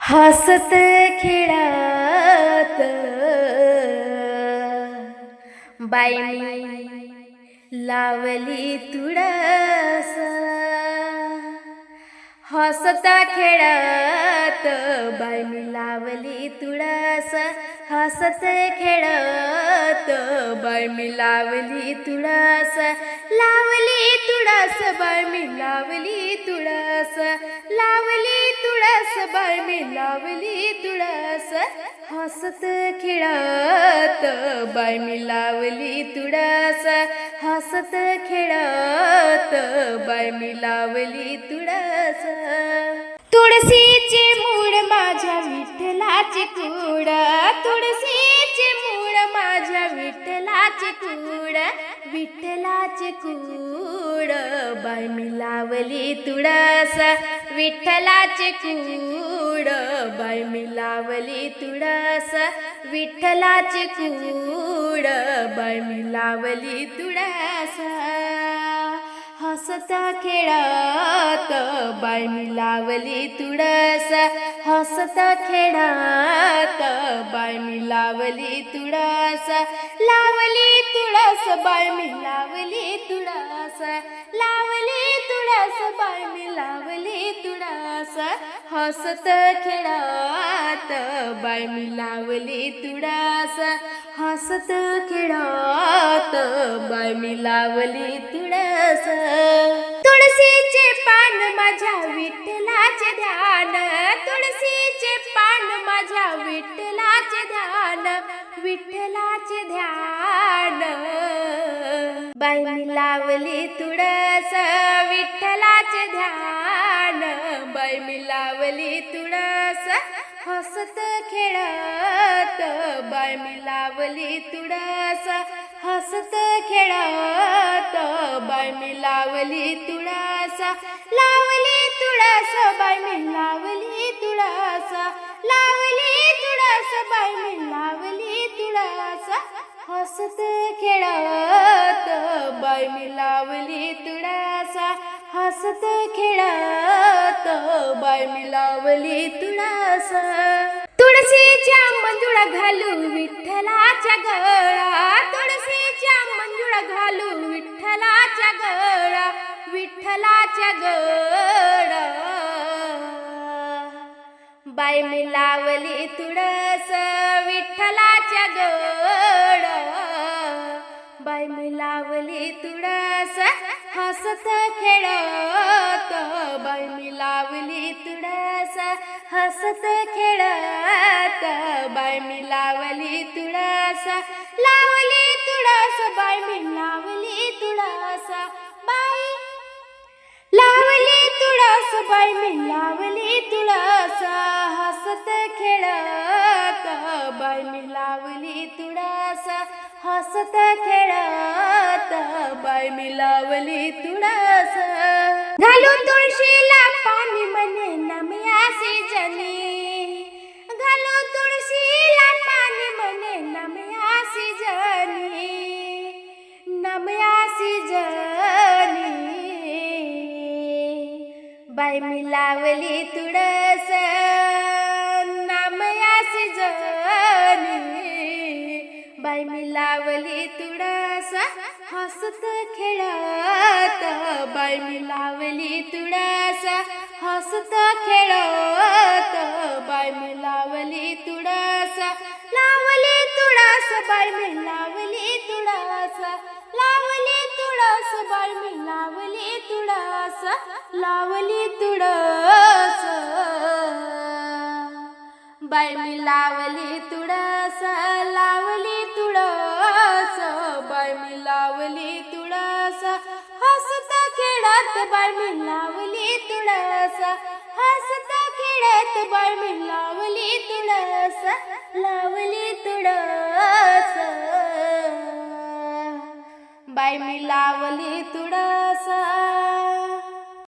हसत खेळात बाईनी लावली तुळस, हसता खेळात बाईनी लावली तुळस, हसत खेळात बाईनी लावली तुळस, लावली तुळस बाईनी लावली तुळस, लावली तुळस बाईनी लावली तुळस, हसत खेळात बाईनी लावली तुळस, हसत खेळात बाईनी लावली तुळस. तुळशीचे मूळ माझ्या विठ्ठलाचे कूड, तुळशीचे मूळ माझ्या विठ्ठलाचे कूड, विठ्ठलाचे कूड बाईनी लावली तुळस, विठ्ठलाचे कूड बाईनी लावली तुळस, विठ्ठलाचे कूड बाईनी लावली तुळस, हसता खेळात बाईनी लावली तुळस, हसता खेळात बाईनी लावली तुळस, लावली तुळस बाईनी लावली तुळस, लावली तुळस बाईनी लावली तुळस, हसत खेळात बाईनी लावली तुळस, हसत खेळात बाईनी लावली तुळस. तुळशीचे पान माझ्या विठ्ठलाचे ध्यान, तुळशीचे पान माझ्या विठ्ठलाचे ध्यान, विठ्ठलाचे ध्यान बाईनी लावली तुळस, विठ्ठलाचे ध्यान बाईनी लावली तुळस, हसत खेळात बाईनी लावली तुळस, हसत खेळात बाईनी लावली तुळस, लावली तुळस बाईनी लावली तुळस, लावली तुळस बाईनी लावली तुळस, हसत खेळात बाईनी लावली तुळस, हसत खेळात बाईनी लावली तुळस. तुळशीच्या मंजुळा घालू विठ्ठलाच्या गळा, तुळशीच्या मंजुळा घालू विठ्ठलाच्या गळा, विठ्ठलाच्या गळा बाईनी लावली तुळस, विठ्ठलाच्या गळा बाईनी लावली तुळस, हसत खेळात बाईनी लावली तुळस, हसत खेळात बाईनी लावली तुळस, लावली तुळस बाईनी लावली तुळस, बाई लावली तुळस बाईनी लावली तुळस, हसत खेळात बाईनी लावली तुळस, हसत खेळात बाईनी लावली तुळस. घालू तुळशीला पाणी म्हणे नम्यासी जनी, घालू तुळशीला पाणी म्हणे नम्यासी जनी, नम्यासी जनी बाईनी लावली तुळस, नम्यासी जनी बाईनी लावली तुळस, हसत खेळात बाईनी लावली तुळस, हसत खेळात बाईनी लावली तुळस, लावली तुळस बाईनी लावली तुळस, लावली तुळस बाईनी लावली तुळस, लावली तुळस बाईनी लावली तुळस, लावली तुळस बाईनी लावली तुळस, हसत खेळात बाईनी लावली तुळस, हसत खेळात बाईनी लावली तुळस, लावली तुळस बाईनी लावली तुळस.